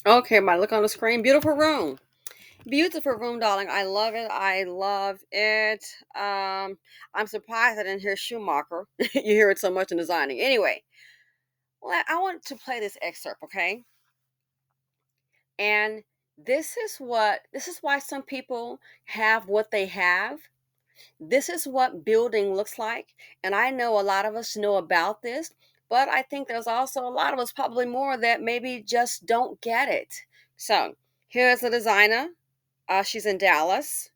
Okay, my look on the screen. Beautiful room. Beautiful room, darling. I love it. I love it. I'm surprised I didn't hear Schumacher. You hear it so much in designing. Anyway, well, I want to play this excerpt, okay? And this is why some people have what they have. This is what building looks like. And I know a lot of us know about this, but I think there's also a lot of us, probably more, that maybe just don't get it. So here's a designer. She's in Dallas.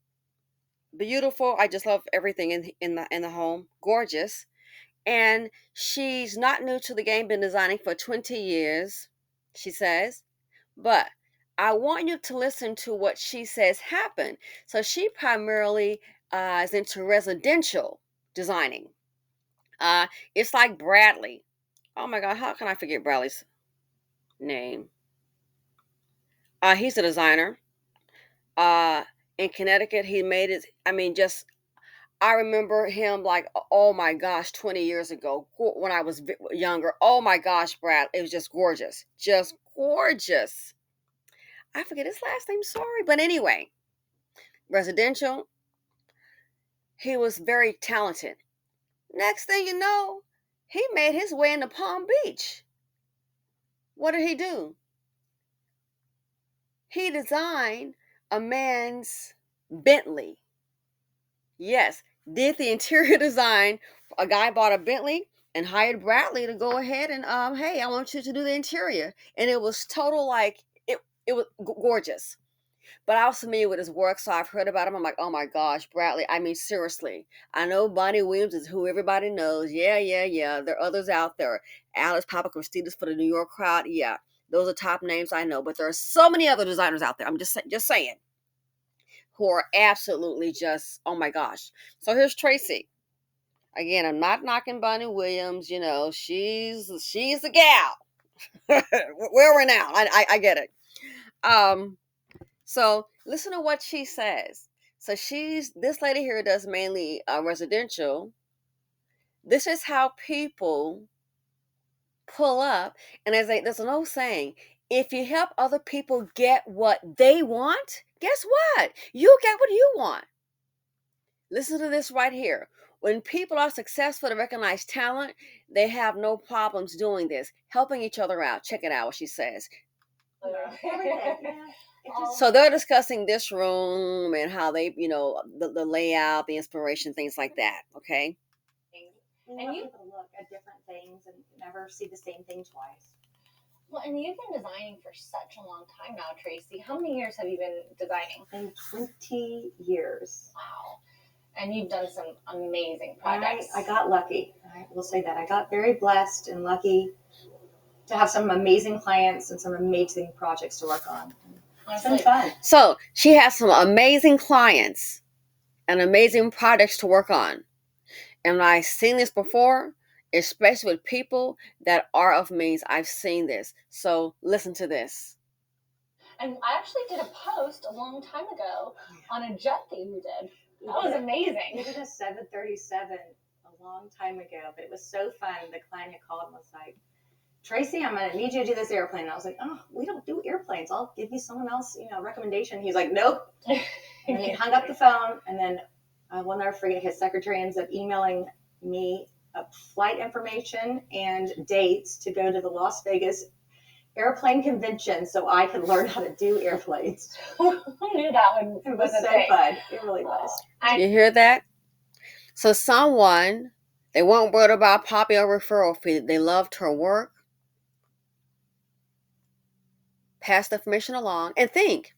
Beautiful. I just love everything in the home. Gorgeous. And she's not new to the game, been designing for 20 years, she says. But I want you to listen to what she says happened. So she primarily is into residential designing. It's like Bradley. Oh my God, how can I forget Bradley's name? He's a designer. Uh, in Connecticut, he made it. I mean, just I remember him like, oh my gosh, 20 years ago when I was younger. Oh my gosh, Brad, it was just gorgeous. I forget his last name, sorry. But anyway, residential, he was very talented. Next thing you know, he made his way into Palm Beach. What did he do? He designed a man's Bentley. Yes, did the interior design. A guy bought a Bentley and hired Bradley to go ahead and hey, I want you to do the interior. And it was total like it was gorgeous. But I was familiar with his work, so I've heard about him. I'm like, oh my gosh, Bradley. I mean, seriously. I know Bonnie Williams is who everybody knows. Yeah, yeah, yeah. There are others out there. Alice Papa Christina's for the New York crowd. Yeah, those are top names I know. But there are so many other designers out there. I'm just saying, who are absolutely just, oh my gosh. So here's Tracy. Again, I'm not knocking Bonnie Williams. You know, she's a gal. Where we're now. I get it. Um, So listen to what she says. So this lady here does mainly residential. This is how people pull up, and there's an old saying: if you help other people get what they want, guess what? You get what you want. Listen to this right here. When people are successful to recognize talent, they have no problems doing this, helping each other out. Check it out, what she says. So they're discussing this room and how they, the layout, the inspiration, things like that. Okay. And you can look at different things and never see the same thing twice. Well, and you've been designing for such a long time now, Tracy. How many years have you been designing? 20 years. Wow. And you've done some amazing projects. I got lucky. I will say that. I got very blessed and lucky to have some amazing clients and some amazing projects to work on. It's been fun. So she has some amazing clients and amazing projects to work on. And I've seen this before, especially with people that are of means. I've seen this. So listen to this. And I actually did a post a long time ago on a jet that you did. That was amazing. We did a 737 a long time ago, but it was so fun. The client had called and was like, Tracy, I'm going to need you to do this airplane. And I was like, oh, we don't do airplanes. I'll give you someone else, recommendation. He's like, nope. And then he hung up the phone. And then I will never forget, his secretary ends up emailing me flight information and dates to go to the Las Vegas airplane convention so I could learn how to do airplanes. Who knew that one? It was so fun. It really was. You hear that? So someone, they weren't worried about popping a referral fee. They loved her work. Pass the information along and think.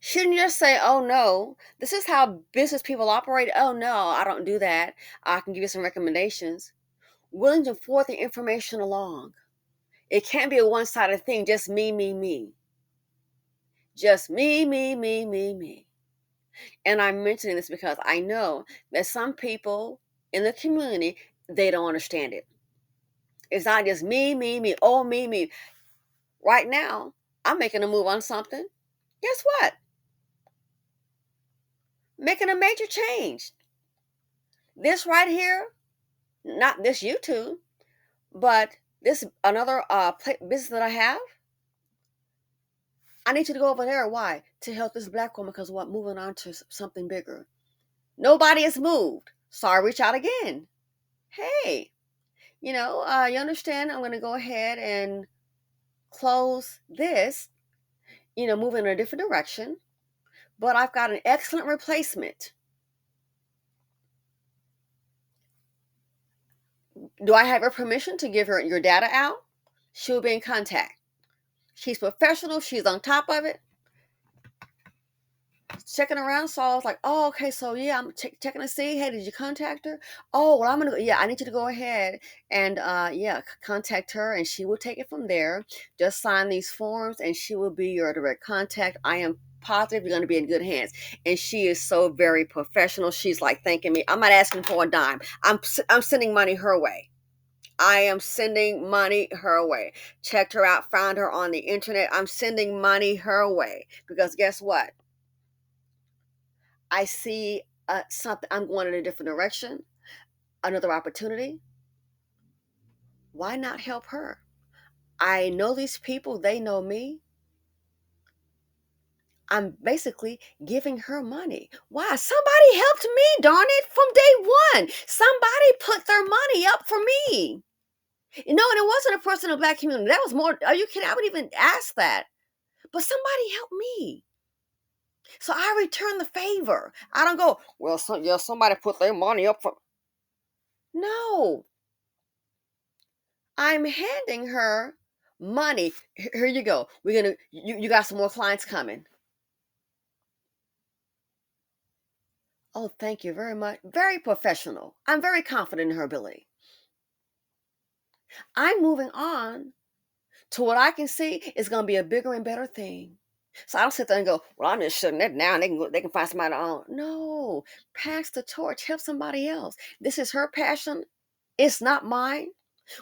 Shouldn't you just say, oh no, this is how business people operate? Oh no, I don't do that. I can give you some recommendations. Willing to forward the information along. It can't be a one-sided thing, just me, me, me. Just me, me, me, me, me. And I'm mentioning this because I know that some people in the community, they don't understand it. It's not just me, me, me, oh, me, me. Right now, I'm making a move on something. Guess what? Making a major change. This right here, not this YouTube, but this another business that I have. I need you to go over there. Why? To help this black woman because what? Moving on to something bigger. Nobody has moved. So I reach out again. Hey, you understand I'm going to go ahead and close this, move in a different direction, but I've got an excellent replacement. Do I have her permission to give her your data out? She'll be in contact. She's professional. She's on top of it. Checking around. So I was like, oh, okay. So yeah, I'm checking to see. Hey, did you contact her? Oh, well, I'm going to go. Yeah, I need you to go ahead and, contact her and she will take it from there. Just sign these forms and she will be your direct contact. I am positive you're going to be in good hands. And she is so very professional. She's like thanking me. I'm not asking for a dime. I'm sending money her way. I am sending money her way. Checked her out, found her on the internet. I'm sending money her way because guess what? I see something. I'm going in a different direction, another opportunity. Why not help her? I know these people, they know me. I'm basically giving her money. Why? Somebody helped me, darn it, from day one. Somebody put their money up for me. And it wasn't a person in the black community. That was more, are you kidding? I would even ask that. But somebody helped me. So I return the favor. I don't go, well, somebody put their money up for. No, I'm handing her money. Here you go. You got some more clients coming. Oh, thank you very much. Very professional. I'm very confident in her ability. I'm moving on to what I can see is going to be a bigger and better thing. So I don't sit there and go, well, I'm just shutting that down. They can find somebody on. No, pass the torch. Help somebody else. This is her passion. It's not mine.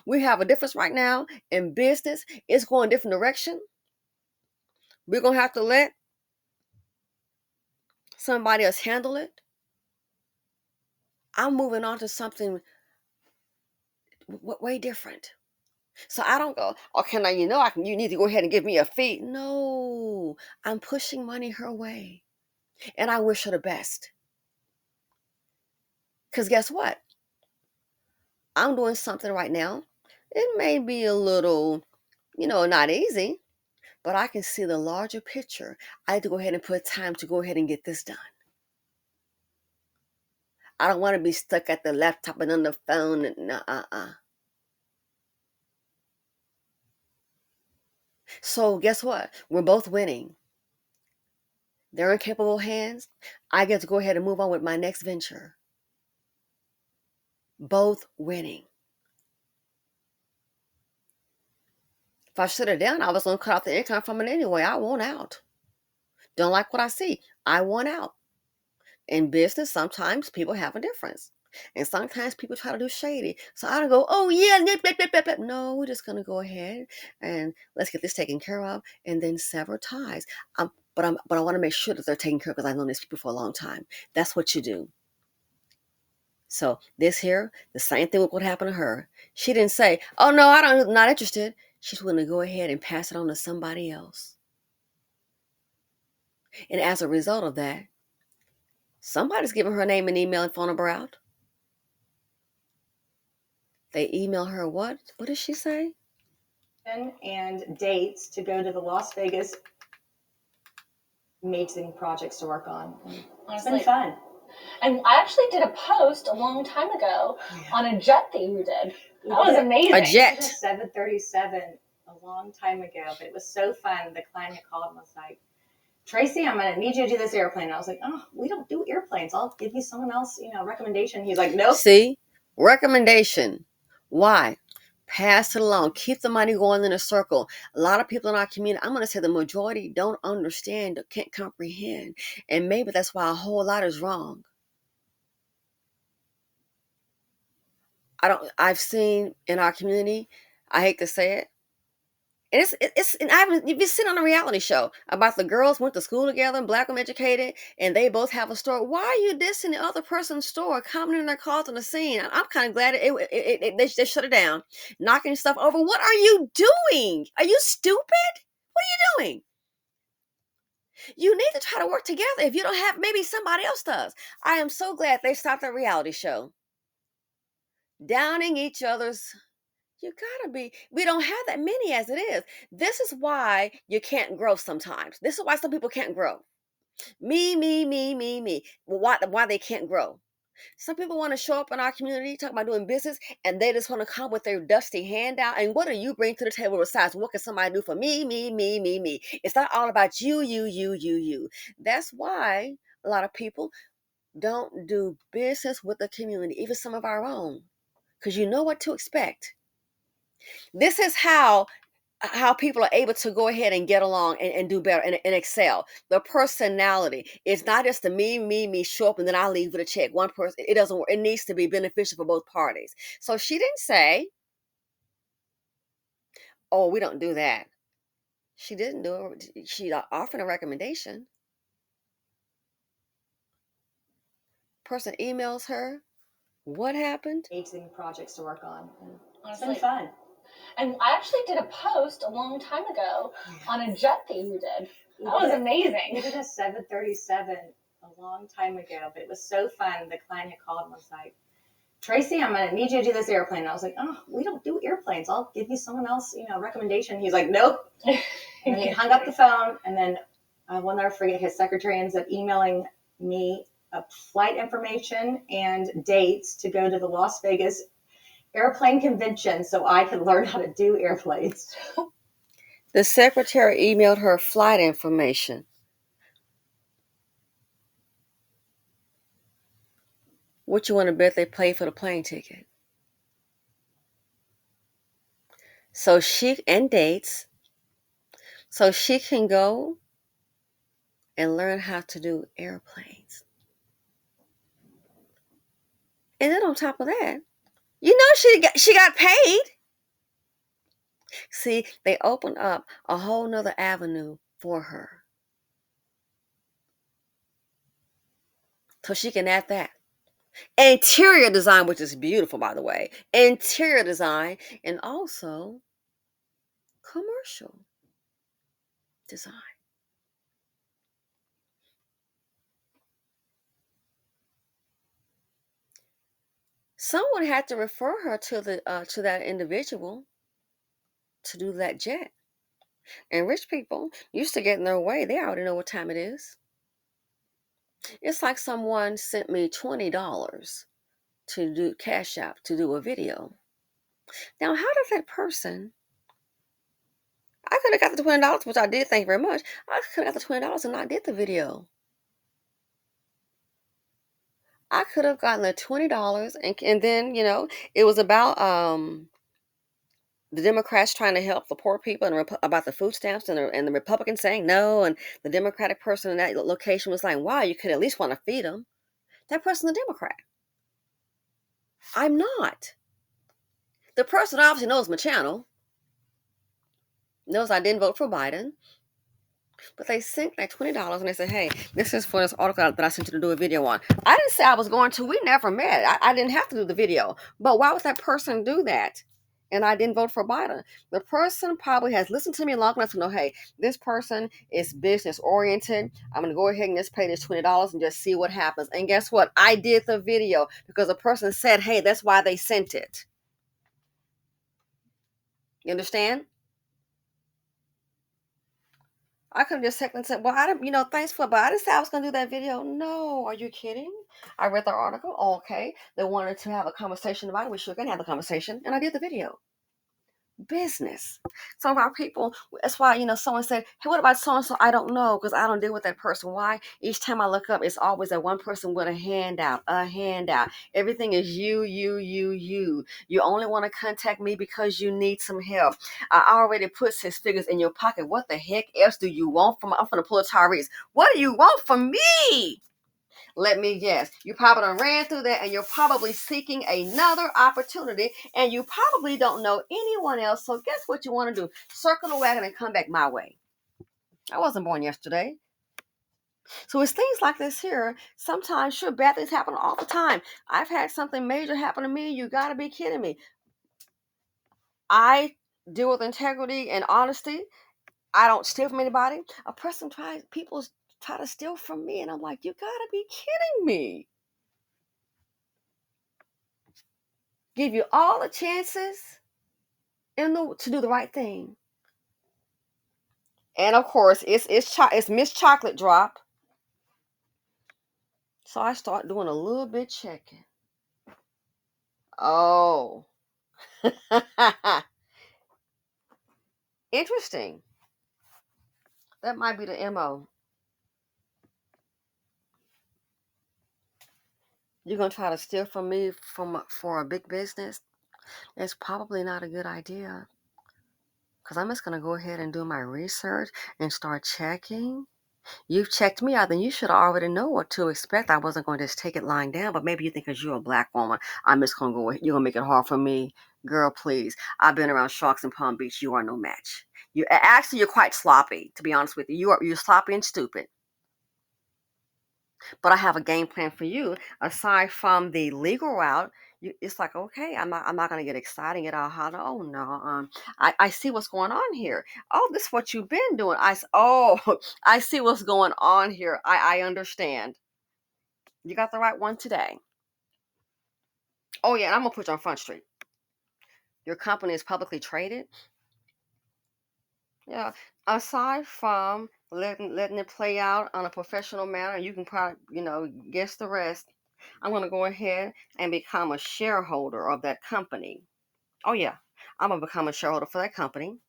We have a difference right now in business. It's going a different direction. We're going to have to let somebody else handle it. I'm moving on to something way different. So I don't go, okay, now you need to go ahead and give me a fee. No, I'm pushing money her way. And I wish her the best. Because guess what? I'm doing something right now. It may be a little, not easy, but I can see the larger picture. I have to go ahead and put time to go ahead and get this done. I don't want to be stuck at the laptop and on the phone. And So guess what? We're both winning. They're in capable hands. I get to go ahead and move on with my next venture. Both winning. If I shut it down, I was going to cut off the income from it anyway. I want out. Don't like what I see. I want out. In business, sometimes people have a difference. And sometimes people try to do shady. So I don't go, oh yeah, nip, nip, nip, nip, nip. No, we're just gonna go ahead and let's get this taken care of and then sever ties. But I want to make sure that they're taken care of because I've known these people for a long time. That's what you do. So this here, the same thing would happen to her. She didn't say, oh no, I'm not interested. She's going to go ahead and pass it on to somebody else. And as a result of that, somebody's giving her name and email and phone number out. They email her what? What did she say? And dates to go to the Las Vegas amazing projects to work on. It's been fun. And I actually did a post a long time ago on a jet that you did. That was amazing. A jet. It was a 737 a long time ago, but it was so fun. The client had called and was like, Tracy, I'm going to need you to do this airplane. And I was like, oh, we don't do airplanes. I'll give you someone else, recommendation. He's like, nope. See? Recommendation. Why? Pass it along. Keep the money going in a circle. A lot of people in our community, I'm going to say the majority don't understand, can't comprehend. And maybe that's why a whole lot is wrong. I've seen in our community, I hate to say it, and you've been sitting on a reality show about the girls went to school together and black them educated and they both have a store. Why are you dissing the other person's store, commenting their calls on the scene? I'm kind of glad they shut it down, knocking stuff over. What are you doing? Are you stupid? What are you doing? You need to try to work together. If you don't have, maybe somebody else does. I am so glad they stopped the reality show. Downing each other's. You gotta be. We don't have that many as it is. This is why you can't grow sometimes. This is why some people can't grow. Me, me, me, me, me. Why they can't grow? Some people want to show up in our community, talk about doing business, and they just want to come with their dusty handout. And what do you bring to the table besides what can somebody do for me, me, me, me, me? It's not all about you, you, you, you, you. That's why a lot of people don't do business with the community, even some of our own, because you know what to expect. This is how people are able to go ahead and get along and do better and excel. The personality. It's not just the me, me, me, show up and then I leave with a check. One person, it doesn't work. It needs to be beneficial for both parties. So she didn't say, oh, we don't do that. She didn't do it. She offered a recommendation. Person emails her. What happened? Amazing projects to work on. And it's Honestly. been fun. And I actually did a post a long time ago on a jet that you did. That was amazing. We did a 737 a long time ago, but it was so fun. The client had called and was like, Tracy, I'm going to need you to do this airplane. And I was like, oh, we don't do airplanes. I'll give you someone else, recommendation. He's like, nope. And then he hung up the phone. And then I will never forget, his secretary ends up emailing me flight information and dates to go to the Las Vegas airplane convention so I could learn how to do airplanes. The secretary emailed her flight information. What you want to bet they paid for the plane ticket? So she and dates. So she can go and learn how to do airplanes. And then on top of that, she got paid. See, they opened up a whole nother avenue for her. So she can add that. Interior design, which is beautiful, by the way. Interior design and also commercial design. Someone had to refer her to that individual to do that jet. And rich people used to get in their way. They already know what time it is. It's like someone sent me $20 to do Cash App to do a video. Now, how does that person? I could have got the $20, which I did. Thank you very much. I could have got the $20 and not did the video. I could have gotten the $20 and then it was about the Democrats trying to help the poor people and about the food stamps and the Republicans saying no, and the Democratic person in that location was like, wow, you could at least want to feed them. That person's a Democrat. I'm not. The person obviously knows my channel, knows I didn't vote for Biden, but they sent like $20 and they said, hey, this is for this article that I sent you to do a video on. I didn't say I was going to. We never met. I didn't have to do the video. But why would that person do that? And I didn't vote for Biden. The person probably has listened to me long enough to know, hey, this person is business oriented. I'm going to go ahead and just pay this $20 and just see what happens. And guess what? I did the video because the person said, hey, that's why they sent it. You understand? I could have just technically said, well, I didn't, thanks for, but I didn't say I was going to do that video. No, are you kidding? I read the article. Oh, okay. They wanted to have a conversation about it. We sure can have a conversation. And I did the video. Business. Some of our people, that's why, someone said, hey, what about so-and-so? I don't know because I don't deal with that person. Why? Each time I look up, it's always that one person with a handout. Everything is you. You only want to contact me because you need some help. I already put 6 figures in your pocket. What the heck else do you want from? I'm going to pull a Tyrese. What do you want from me? Let me guess. You probably done ran through that and you're probably seeking another opportunity and you probably don't know anyone else. So guess what you want to do? Circle the wagon and come back my way. I wasn't born yesterday. So it's things like this here. Sometimes, sure, bad things happen all the time. I've had something major happen to me. You got to be kidding me. I deal with integrity and honesty. I don't steal from anybody. People try to steal from me, and I'm like, you gotta be kidding me. Give you all the chances to do the right thing. And of course, it's Miss Chocolate Drop. So I start doing a little bit checking. Oh, interesting. That might be the MO. You're gonna try to steal from me for a big business? It's probably not a good idea. Because I'm just gonna go ahead and do my research and start checking. You've checked me out, then you should already know what to expect. I wasn't going to just take it lying down, but maybe you think because you're a black woman, I'm just going to go, you're going to make it hard for me. Girl, please. I've been around sharks in Palm Beach. You are no match. You're quite sloppy, to be honest with you. You're sloppy and stupid. But I have a game plan for you. Aside from the legal route, it's like, okay, I'm not gonna get excited and get all hot. Oh no, I see what's going on here. Oh, this is what you've been doing. I see what's going on here. I understand. You got the right one today. Oh yeah, and I'm gonna put you on Front Street. Your company is publicly traded. Yeah. Aside from letting it play out on a professional manner, you can probably guess the rest. I'm gonna go ahead and become a shareholder of that company. Oh yeah, I'm gonna become a shareholder for that company.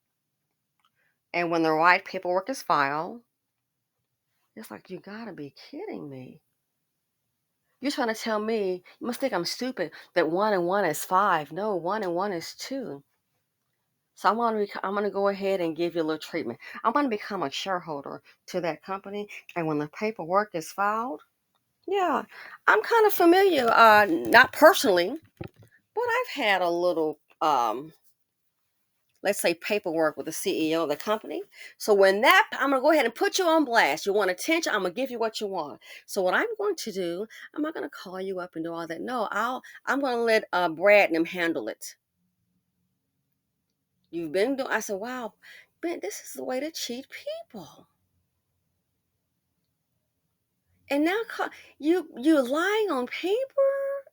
And when the right paperwork is filed, it's like you gotta be kidding me. You're trying to tell me, you must think I'm stupid, that 1 and 1 is 5. No, 1 and 1 is 2. So I'm gonna go ahead and give you a little treatment. I'm gonna become a shareholder to that company, and when the paperwork is filed, yeah, I'm kind of familiar. Not personally, but I've had a little let's say paperwork with the CEO of the company. So I'm gonna go ahead and put you on blast. You want attention? I'm gonna give you what you want. So what I'm going to do, I'm not gonna call you up and do all that. No, I'm gonna let Brad and them handle it. You've been doing. I said, wow, man, this is the way to cheat people. And now you're lying on paper.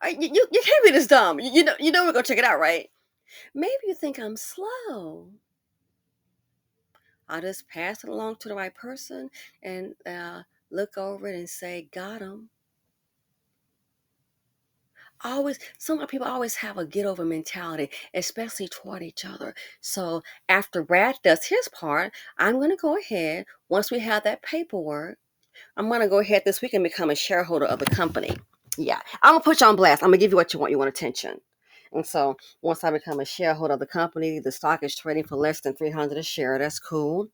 You can't be this dumb. You know we're gonna check it out, right? Maybe you think I'm slow. I'll just pass it along to the right person and look over it and say, got him. Some people always have a get over mentality, especially toward each other. So after Brad does his part, I'm going to go ahead, once we have that paperwork, I'm going to go ahead this week and become a shareholder of the company. Yeah, I'm going to put you on blast. I'm going to give you what you want. You want attention. And so once I become a shareholder of the company, the stock is trading for less than 300 a share. That's cool.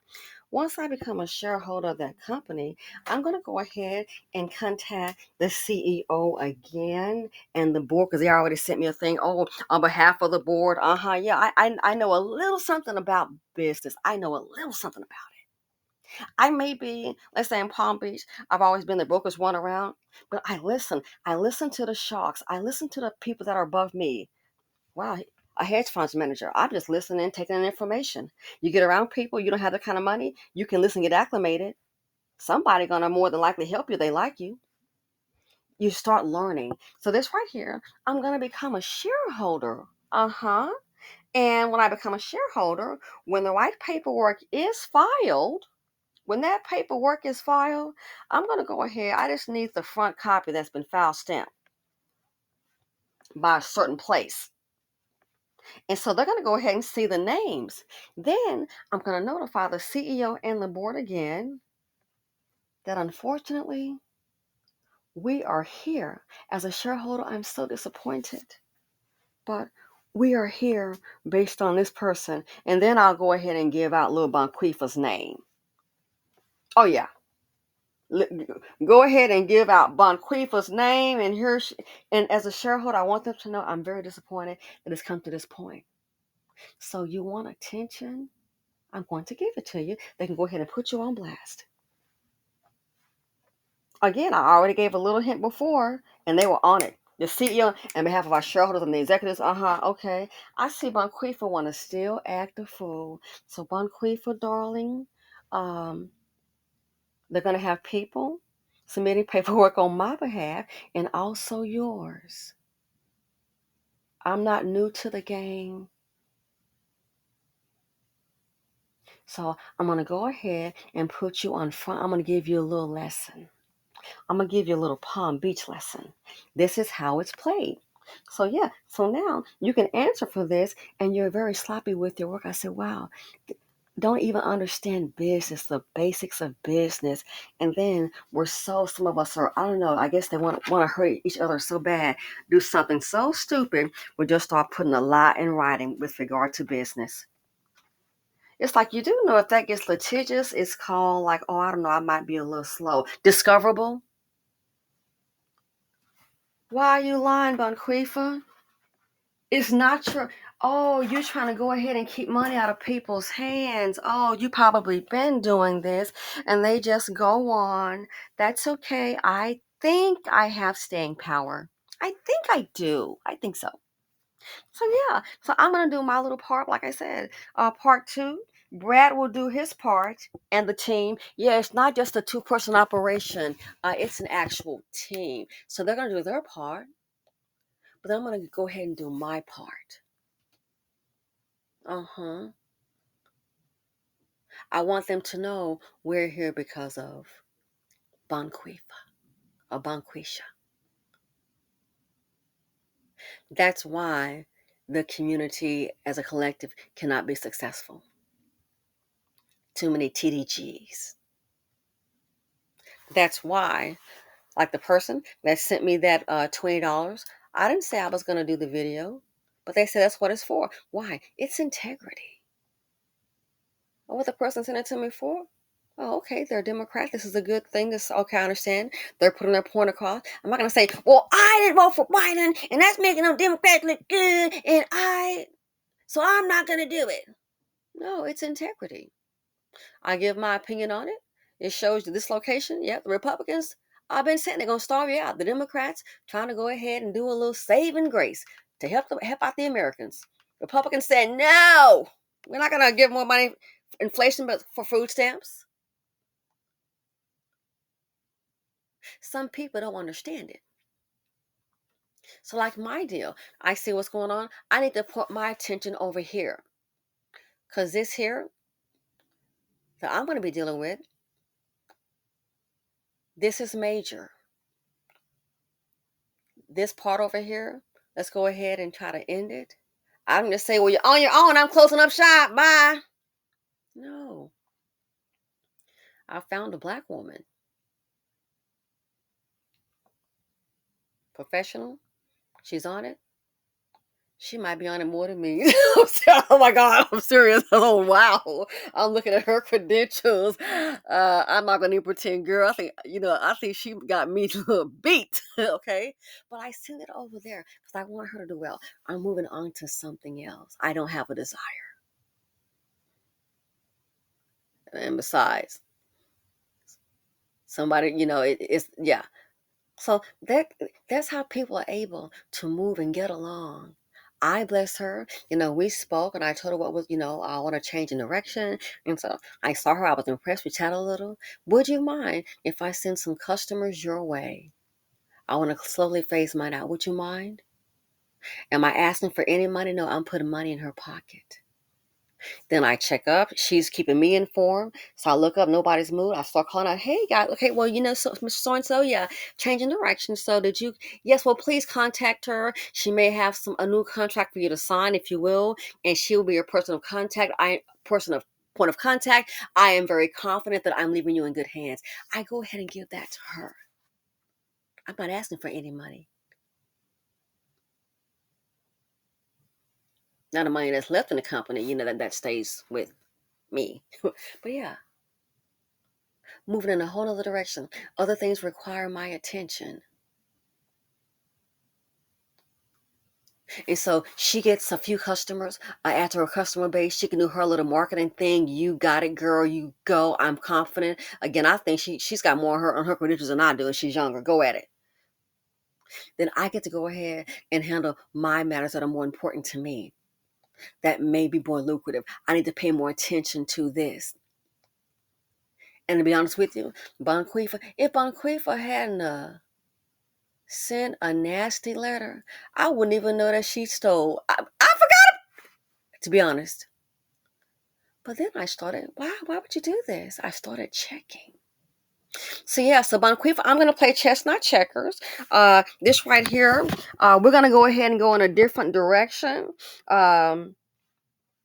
Once I become a shareholder of that company, I'm going to go ahead and contact the CEO again and the board because they already sent me a thing. Oh, on behalf of the board. Yeah, I know a little something about business. I know a little something about it. I may be, let's say in Palm Beach, I've always been the brokers one around, but I listen. I listen to the sharks. I listen to the people that are above me. Wow, a hedge funds manager. I'm just listening, taking in information. You get around people, you don't have that kind of money, you can listen, get acclimated. Somebody gonna more than likely help you. They like you. You start learning. So this right here, I'm gonna become a shareholder. Uh-huh. And when I become a shareholder, when the right paperwork is filed, when that paperwork is filed, I'm gonna go ahead. I just need the front copy that's been file stamped by a certain place. And so they're going to go ahead and see the names. Then I'm going to notify the CEO and the board again that unfortunately we are here. As a shareholder, I'm so disappointed. But we are here based on this person. And then I'll go ahead and give out Lil Bonquifa's name. Oh, yeah. Go ahead and give out Bonquifa's name. And as a shareholder, I want them to know I'm very disappointed that it's come to this point. So you want attention? I'm going to give it to you. They can go ahead and put you on blast. Again, I already gave a little hint before, and they were on it. The CEO, on behalf of our shareholders and the executives, okay. I see Bonquifa want to still act a fool. So Bonquifa, darling, Um, they're going to have people submitting paperwork on my behalf and also yours. I'm not new to the game. So I'm going to go ahead and put you on front. I'm going to give you a little lesson. I'm going to give you a little Palm Beach lesson. This is how it's played. So yeah, so now you can answer for this and you're very sloppy with your work. I said, wow, don't even understand business, the basics of business. And then some of us are, I don't know, I guess they want to hurt each other so bad, do something so stupid, we just start putting a lot in writing with regard to business. It's like you do know if that gets litigious, it's called like, oh, I don't know, I might be a little slow. Discoverable. Why are you lying, Bonquifa? It's not true. Oh, you're trying to go ahead and keep money out of people's hands. Oh, you probably been doing this and they just go on. That's okay. I think I have staying power. I think I do. I think so. So yeah. So I'm gonna do my little part, like I said. Part two. Brad will do his part and the team. Yeah, it's not just a two-person operation. It's an actual team. So they're gonna do their part, but I'm gonna go ahead and do my part. Uh-huh. I want them to know we're here because of Bonquifa or Bonquisha. That's why the community as a collective cannot be successful. Too many TDGs. That's why, like the person that sent me that $20, I didn't say I was going to do the video, but they said that's what it's for. Why? It's integrity. Or what the person sent it to me for? Oh, okay, they're a Democrat. This is a good thing. This okay, I understand. They're putting their point across. I'm not gonna say, well, I didn't vote for Biden, and that's making them Democrats look good, so I'm not gonna do it. No, it's integrity. I give my opinion on it. It shows the dislocation. Yep, the Republicans, I've been saying they're gonna starve you out. The Democrats trying to go ahead and do a little saving grace to help out the Americans. Republicans said, no, we're not gonna give more money for inflation, but for food stamps. Some people don't understand it. So, like my deal, I see what's going on. I need to put my attention over here. Because this here that I'm going to be dealing with, this is major. This part over here, let's go ahead and try to end it. I'm just saying, well, you're on your own. I'm closing up shop. Bye. No. I found a black woman, professional. She's on it. She might be on it more than me. Oh my God, I'm serious. Oh wow, I'm looking at her credentials. I'm not gonna even pretend, girl. I think she got me beat. Okay, but I send it over there because I want her to do well. I'm moving on to something else. I don't have a desire, and besides, somebody, it's yeah. So that's how people are able to move and get along. I bless her. We spoke and I told her what was, I want to change in direction. And so I saw her. I was impressed. We chatted a little. Would you mind if I send some customers your way? I want to slowly phase mine out. Would you mind? Am I asking for any money? No, I'm putting money in her pocket. Then I check up. She's keeping me informed. So I look up, nobody's moved. I start calling out, hey, guys, okay, well, so, Mr. So-and-so, yeah, changing direction. So did you, yes, well, please contact her. She may have a new contract for you to sign, if you will, and she will be your person of contact. Point of contact. I am very confident that I'm leaving you in good hands. I go ahead and give that to her. I'm not asking for any money. Now the money that's left in the company, that stays with me. But yeah. Moving in a whole other direction. Other things require my attention. And so she gets a few customers. I add to her customer base. She can do her little marketing thing. You got it, girl. You go. I'm confident. Again, I think she's got more on her credentials than I do, and she's younger. Go at it. Then I get to go ahead and handle my matters that are more important to me. That may be more lucrative. I need to pay more attention to this. And to be honest with you, if Bonquifa hadn't sent a nasty letter, I wouldn't even know that she stole. I forgot, to be honest. But then I started, why would you do this? I started checking. So yeah, so Bonquifa, I'm gonna play chess, not checkers. This right here, we're gonna go ahead and go in a different direction. Um,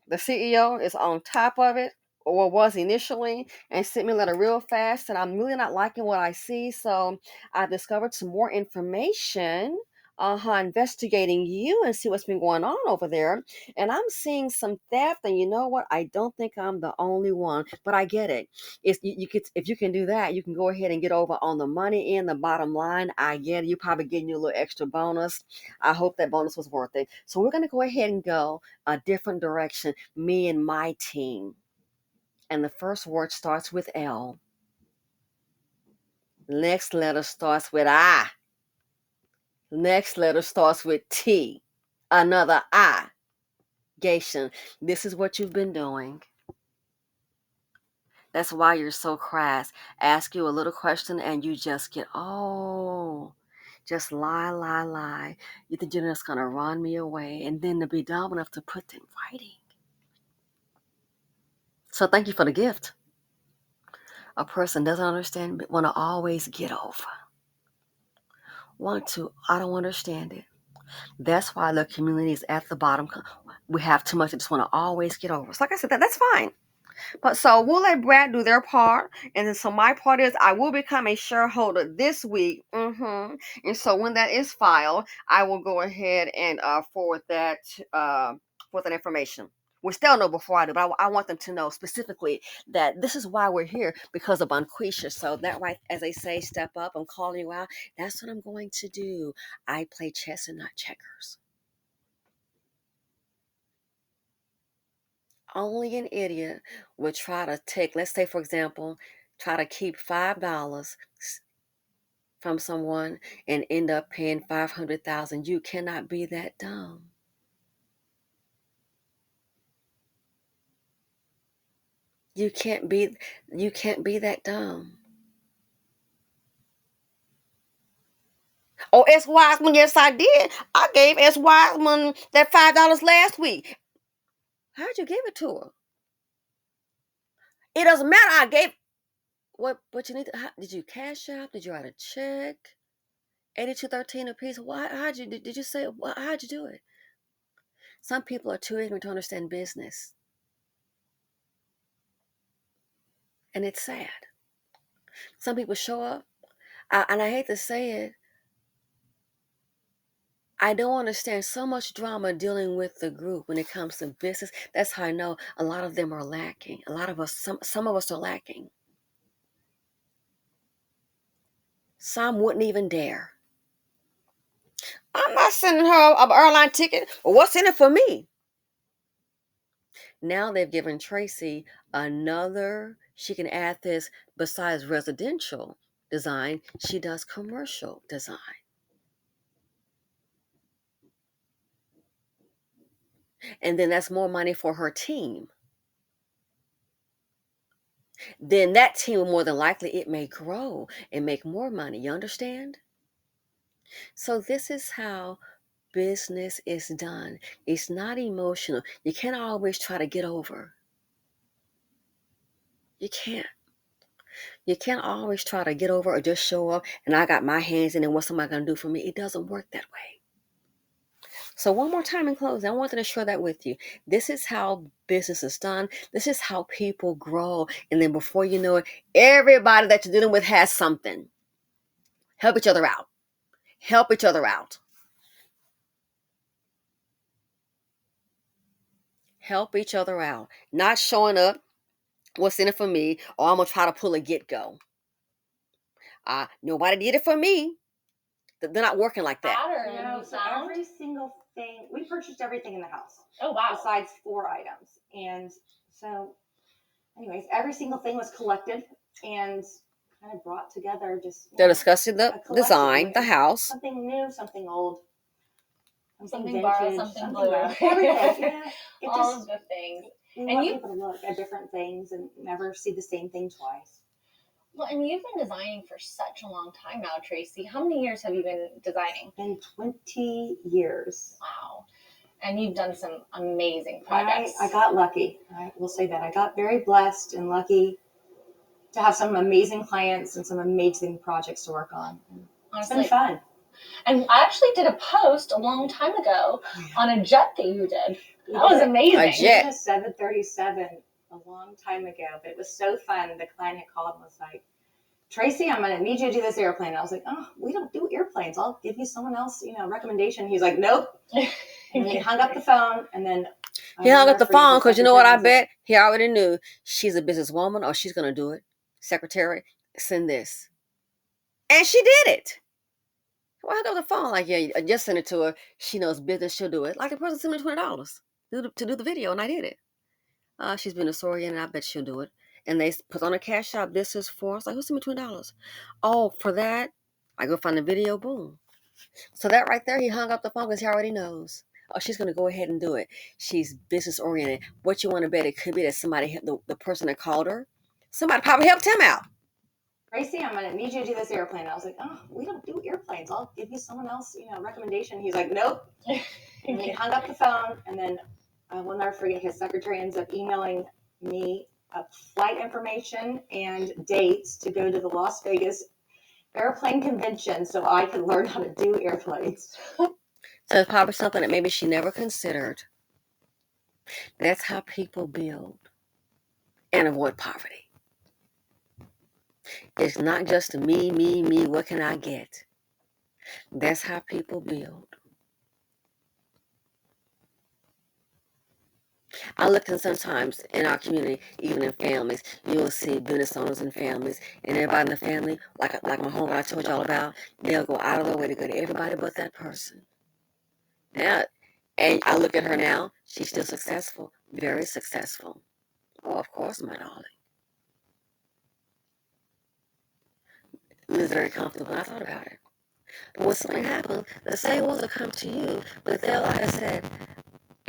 the CEO is on top of it, or was initially, and sent me a letter real fast. And I'm really not liking what I see. So I discovered some more information. Investigating you and see what's been going on over there. And I'm seeing some theft. And you know what? I don't think I'm the only one, but I get it. You could, if you can do that, you can go ahead and get over on the money end, the bottom line. I get it. You probably getting you a little extra bonus. I hope that bonus was worth it. So we're gonna go ahead and go a different direction, me and my team. And the first word starts with L. Next letter starts with I. Next letter starts with T. Another I. Gation. This is what you've been doing. That's why you're so crass. Ask you a little question and you just get, oh, just lie. You think you're just going to run me away, and then to be dumb enough to put in writing. So thank you for the gift. A person doesn't understand, but want to always get over. I don't understand it. That's why the community is at the bottom. We have too much. I just want to always get over. So like I said, that's fine. But so we'll let Brad do their part. And then so my part is I will become a shareholder this week. And so when that is filed, I will go ahead and forward that information. We still know before I do, but I want them to know specifically that this is why we're here, because of Unquisha. So that right, as they say, step up, I'm calling you out. That's what I'm going to do. I play chess and not checkers. Only an idiot would try to take, let's say, for example, try to keep $5 from someone and end up paying 500,000. You cannot be that dumb. You can't be that dumb. Oh, S. Wiseman, yes, I did. I gave S. Wiseman that $5 last week. How'd you give it to her? It doesn't matter. I gave what you need to, did you cash out? Did you write a check? 8213 a piece. Why? Did you say? How'd you do it? Some people are too ignorant to understand business. And it's sad. Some people show up, and I hate to say it, I don't understand so much drama dealing with the group when it comes to business. That's how I know a lot of them are lacking. A lot of us, some of us are lacking. Some wouldn't even dare. I'm not sending her an airline ticket. What's in it for me? Now they've given Tracy she can add this besides residential design, she does commercial design. And then that's more money for her team. Then that team, more than likely, it may grow and make more money. You understand? So this is how business is done. It's not emotional. You can't always try to get over. You can't. You can't always try to get over or just show up and I got my hands in it. What's somebody going to do for me? It doesn't work that way. So one more time in closing, I wanted to share that with you. This is how business is done. This is how people grow. And then before you know it, everybody that you're dealing with has something. Help each other out. Help each other out. Help each other out. Not showing up, what's in it for me, or I'm going to try to pull a get-go. Nobody did it for me. They're not working like that. So every single thing, we purchased everything in the house. Oh, wow. Besides 4 items. And so, anyways, every single thing was collected and kind of brought together. They're discussing the design, the house. Something new, something old. Something vintage, borrowed, something blue. Everything. All of the things. You want people to look at different things and never see the same thing twice. Well, and you've been designing for such a long time now, Tracy. How many years have you been designing? It's been 20 years. Wow. And you've done some amazing projects. I got lucky. I will say that. I got very blessed and lucky to have some amazing clients and some amazing projects to work on. Honestly, it's been fun. And I actually did a post a long time ago on a jet that you did. That was amazing. A jet. A 737 a long time ago, but it was so fun. The client had called and was like, Tracy, I'm going to need you to do this airplane. And I was like, oh, we don't do airplanes. I'll give you someone else, recommendation. He's like, nope. And he hung up the phone, and then he hung up the phone because you know what I bet? He already knew she's a businesswoman or she's going to do it. Secretary, send this. And she did it. Well, I hung up the phone like, yeah, I just sent it to her. She knows business. She'll do it. Like the person sent me $20 to do the video, and I did it. She's been disoriented. I bet she'll do it. And they put on a cash app. This is for us. Like, who sent me $20? Oh, for that, I go find the video. Boom. So that right there, he hung up the phone because he already knows. Oh, she's going to go ahead and do it. She's business oriented. What you want to bet? It could be that somebody, the person that called her, somebody probably helped him out. Tracy, I'm going to need you to do this airplane. And I was like, oh, we don't do airplanes. I'll give you someone else, recommendation. He's like, nope. And he hung up the phone, and then I will never forget, his secretary ends up emailing me flight information and dates to go to the Las Vegas airplane convention so I could learn how to do airplanes. So it's probably something that maybe she never considered. That's how people build and avoid poverty. It's not just me, what can I get? That's how people build. I look at sometimes in our community, even in families, you'll see business owners and families, and everybody in the family, like my home that I told y'all about, they'll go out of their way to go to everybody but that person. Now, and I look at her now, she's still successful, very successful. Oh, of course, my darling. It was very comfortable when I thought about it. But when something happens, the same ones will come to you, but they'll, like I said,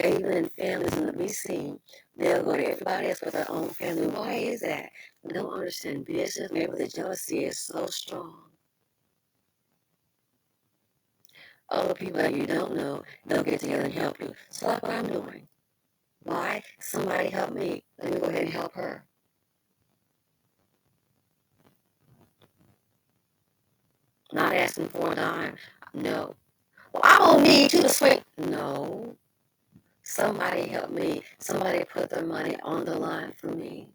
even in families in the BC, they'll go to everybody else with their own family. Why is that? They don't understand business. Maybe the jealousy is so strong. Other people that you don't know, they'll get together and help you. So that's what I'm doing. Why? Somebody help me. Let me go ahead and help her. Not asking for a dime. No. Well, I don't need you to swing. No. Somebody help me. Somebody put their money on the line for me.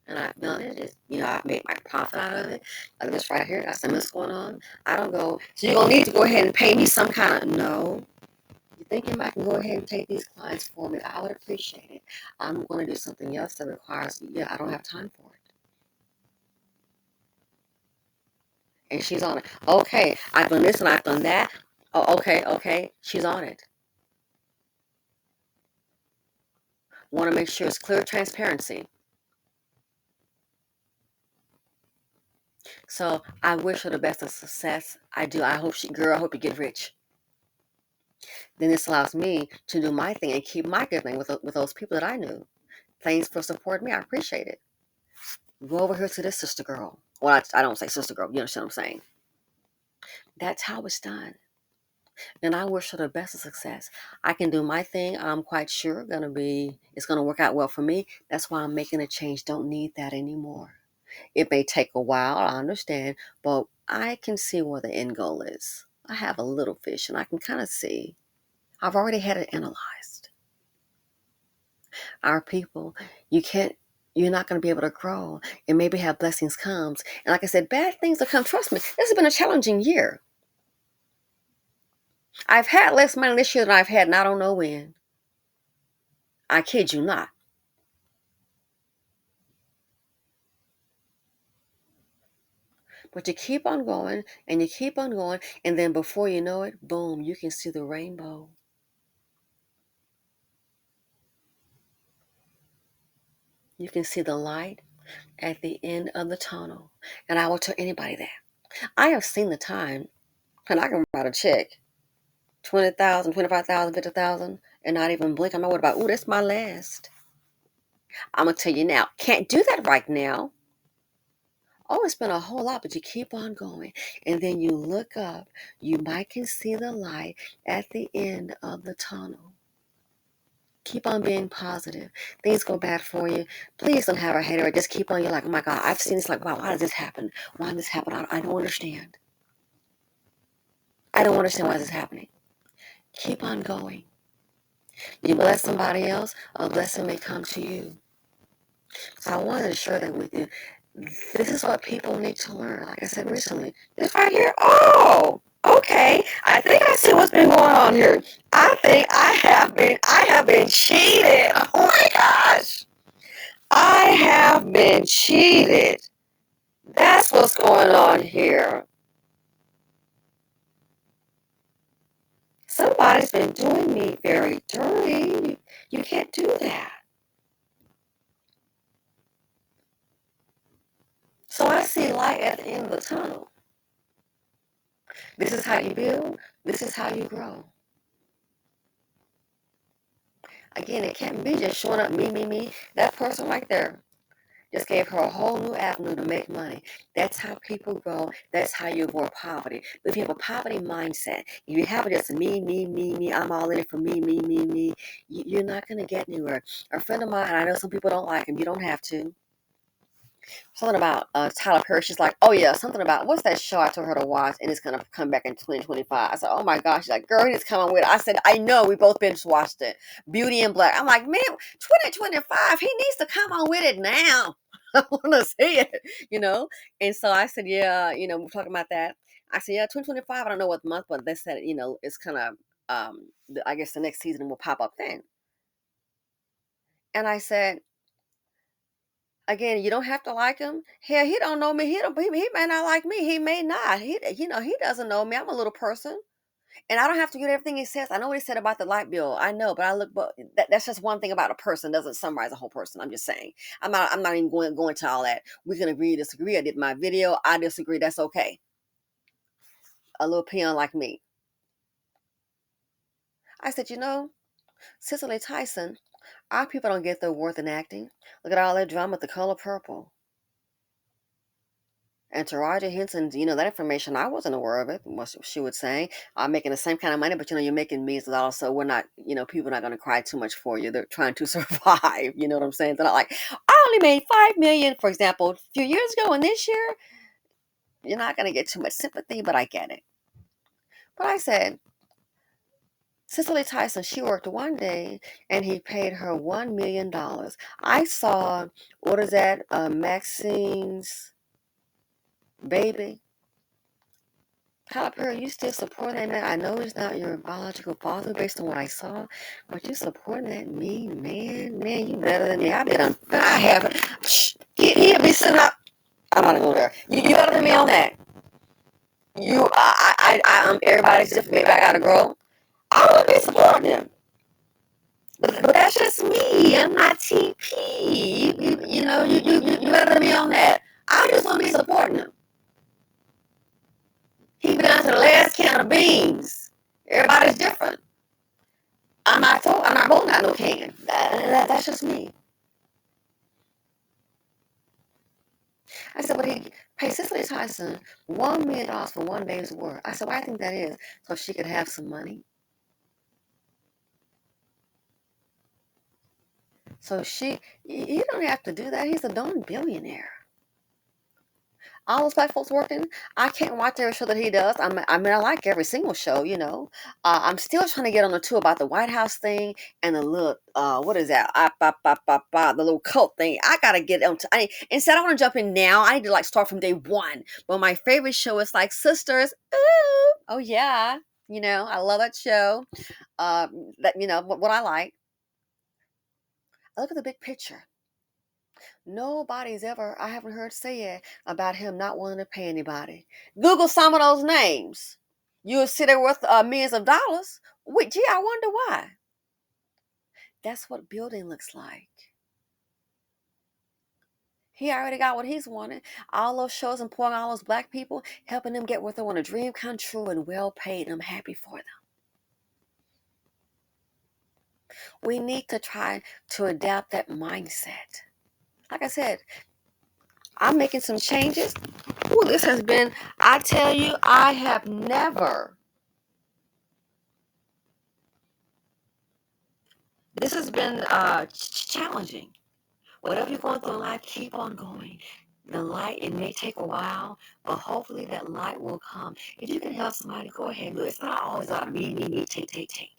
And I've done it. It's, I've made my profit out of it. Like this right here, got something that's going on. I don't go, so you're going to need to go ahead and pay me some kind of, no. You thinking I can go ahead and take these clients for me? I would appreciate it. I'm going to do something else that requires, I don't have time for it. And she's on it. Okay, I've done this and I've done that. Oh, okay. She's on it. Want to make sure it's clear transparency. So I wish her the best of success. I do. I hope I hope you get rich. Then this allows me to do my thing and keep my good thing with those people that I knew. Thanks for supporting me. I appreciate it. Go over here to this sister girl. Well, I don't say sister girl. You understand what I'm saying? That's how it's done. And I wish her the best of success. I can do my thing. I'm quite sure it's going to work out well for me. That's why I'm making a change. Don't need that anymore. It may take a while, I understand, but I can see where the end goal is. I have a little vision. I can kind of see. I've already had it analyzed. Our people, you're not going to be able to grow and maybe have blessings comes. And like I said, bad things will come. Trust me, this has been a challenging year. I've had less money this year than I've had, and I don't know when. I kid you not. But you keep on going and you keep on going, and then before you know it, boom, you can see the rainbow. You can see the light at the end of the tunnel. And I will tell anybody that. I have seen the time, and I can write a check, 20,000, 25,000, 50,000, and not even blink. I'm not worried about, that's my last. I'm going to tell you now, can't do that right now. Oh, it's been a whole lot, but you keep on going. And then you look up, you might can see the light at the end of the tunnel. Keep on being positive. Things go bad for you. Please don't have a hater. Just keep on. You're like, oh my God, I've seen this. Like, wow, why did this happen? Why did this happen? I don't understand. I don't understand why this is happening. Keep on going. You bless somebody else, a blessing may come to you. So I wanted to share that with you. This is what people need to learn. Like I said recently, this right here. Oh, okay. I think I see what's been going on here. I think I have been cheated. Oh my gosh. I have been cheated. That's what's going on here. Somebody's been doing me very dirty. You can't do that. So I see light at the end of the tunnel. This is how you build. This is how you grow. Again, it can't be just showing up me, me, me. That person right there just gave her a whole new avenue to make money. That's how people grow. That's how you avoid poverty. If you have a poverty mindset, if you have just me, me, me, me, I'm all in it for me, me, me, me, you're not going to get anywhere. A friend of mine, I know some people don't like him. You don't have to. Something about Tyler Perry. She's like, oh yeah, something about what's that show I told her to watch, and it's gonna come back in 2025. I said, oh my gosh. She's like, girl, he's coming with it. I said, I know, we both binge watched it. Beauty in Black. I'm like, man, 2025. He needs to come on with it now. I want to see it, you know. And so I said, yeah, we're talking about that. I said, yeah, 2025. I don't know what month, but they said, it's kind of, I guess the next season will pop up then. And I said, again, you don't have to like him. Hell, he don't know me. He may not like me. He may not. He doesn't know me. I'm a little person, and I don't have to get everything he says. I know what he said about the light bill. I know, but that's just one thing about a person. Doesn't summarize a whole person. I'm just saying. I'm not even going to all that. We can agree, disagree. I did my video. I disagree. That's okay. A little peon like me. I said, Cicely Tyson. Our people don't get their worth in acting. Look at all that drama with The Color Purple. And Taraji Henson, that information, I wasn't aware of it, what she was saying. I'm making the same kind of money, but you're making millions of dollars, so we're not, people are not going to cry too much for you. They're trying to survive. You know what I'm saying? They're not like, I only made 5 million, for example, a few years ago, and this year, you're not going to get too much sympathy, but I get it. But I said, Cicely Tyson, she worked one day and he paid her $1 million. I saw, what is that, Maxine's baby. Tyler Perry, you still supporting that man? I know he's not your biological father based on what I saw, but you supporting that mean man? Man, you better than me. I haven't. Shh, he'll be sitting up. I'm not gonna go there. You better than me on that. Everybody's different. Maybe I gotta grow. I would be supporting him. But that's just me. I'm not TP. You better than me on that. I just want to be supporting him. He been down to the last can of beans. Everybody's different. I'm not holding out no can. That's just me. I said, but he paid Cicely Tyson $1 million for one day's work. I said, why do you think that is? So she could have some money. So he don't have to do that. He's a darn billionaire. All those black folks working, I can't watch every show that he does. I like every single show, I'm still trying to get on the tour about the White House thing and the little, what is that? The little cult thing. I gotta get on. Instead, I want to jump in now. I need to start from day one. But my favorite show is Sisters. Ooh, oh yeah, I love that show. That what I like. I look at the big picture. I haven't heard say it about him not wanting to pay anybody. Google some of those names. You'll see they're worth millions of dollars. Gee, I wonder why. That's what building looks like. He already got what he's wanted. All those shows employing all those black people, helping them get what they want, a dream come true and well paid. I'm happy for them. We need to try to adapt that mindset. Like I said, I'm making some changes. Ooh, this has been, I tell you, I have never, this has been challenging. Whatever you're going through in life, keep on going. The light, it may take a while, but hopefully that light will come. If you can help somebody, go ahead and do it. It's not always about me, take.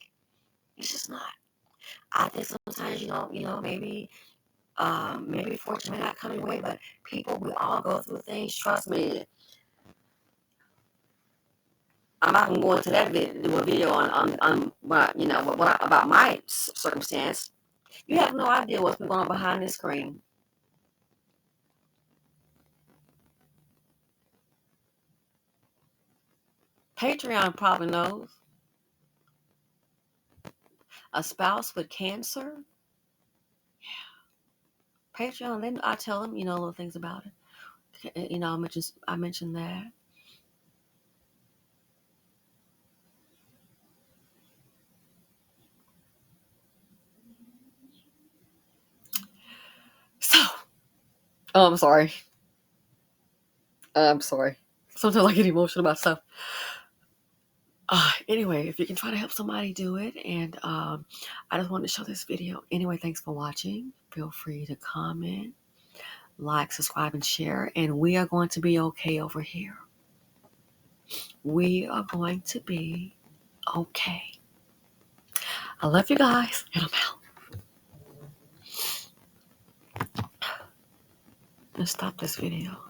It's just not. I think sometimes, maybe fortune may not come your way, but people, we all go through things. Trust me. I'm not gonna go into that video on what about my circumstance. You have no idea what's going on behind the screen. Patreon probably knows. A spouse with cancer. Patreon, then I tell them, little things about it. I mentioned that. So, I'm sorry. I'm sorry. Sometimes I get emotional about stuff. Anyway, if you can try to help somebody, do it. And I just wanted to show this video. Anyway, thanks for watching. Feel free to comment, like, subscribe, and share. And we are going to be okay over here. We are going to be okay. I love you guys, and I'm out. Let's stop this video.